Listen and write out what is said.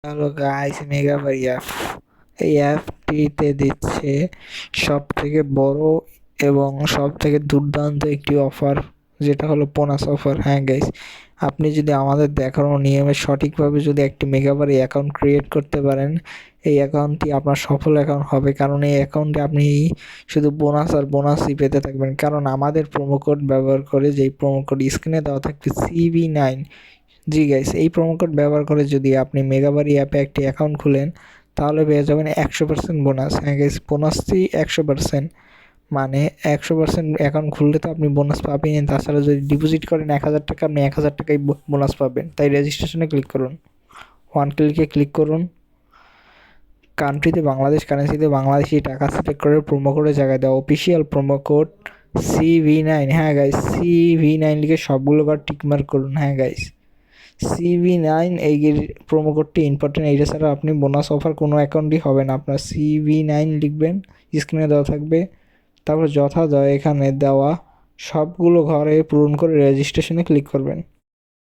Hello guys, মেগাবাই app. এই অ্যাপটিতে দিচ্ছে সব থেকে বড় এবং সব থেকে দুর্দান্ত একটি অফার, যেটা হলো বোনাস অফার। হ্যাঁ গাইস, আপনি যদি আমাদের দেখানো নিয়মে সঠিকভাবে যদি একটি মেগাবাই অ্যাকাউন্ট ক্রিয়েট করতে পারেন, এই অ্যাকাউন্টটি আপনার সফল অ্যাকাউন্ট হবে। কারণ এই অ্যাকাউন্টে আপনি শুধু বোনাস আর বোনাসই পেতে থাকবেন। কারণ আমাদের প্রোমো কোড ব্যবহার করে, যেই প্রোমো কোড স্ক্রিনে দেওয়া থাকবে CV9। জি গাইস, এই প্রোমো কোড ব্যবহার করে যদি আপনি মেগাবারি অ্যাপে একটি অ্যাকাউন্ট খুলেন, তাহলে পেয়ে যাবেন 100% বোনাস। হ্যাঁ গাইস, বোনাসটি 100%, মানে 100% অ্যাকাউন্ট খুললে তো আপনি বোনাস পাবেন। তাছাড়া যদি ডিপোজিট করেন 1000 টাকা, আপনি 1000 টাকাই বোনাস পাবেন। তাই রেজিস্ট্রেশনে ক্লিক করুন, ওয়ান ক্লিকে ক্লিক করুন, কান্ট্রিতে বাংলাদেশ, কারেন্সিতে বাংলাদেশি টাকা সিলেক্ট করে প্রোমো কোডে জায়গায় দেওয়া অফিসিয়াল প্রোমো কোড CV9। হ্যাঁ গাইস, CV9 লিখে সবগুলো বার টিকমার্ক করুন। হ্যাঁ গাইস, CV9 এই প্রোমো কোডটি ইম্পর্টেন্ট। এইটা ছাড়া আপনি বোনাস অফার কোনো অ্যাকাউন্টই হবে না। আপনার CV9 লিখবেন, স্ক্রিনে দেওয়া থাকবে, তারপর যথাযথ এখানে দেওয়া সবগুলো ঘরে পূরণ করে রেজিস্ট্রেশনে ক্লিক করবেন।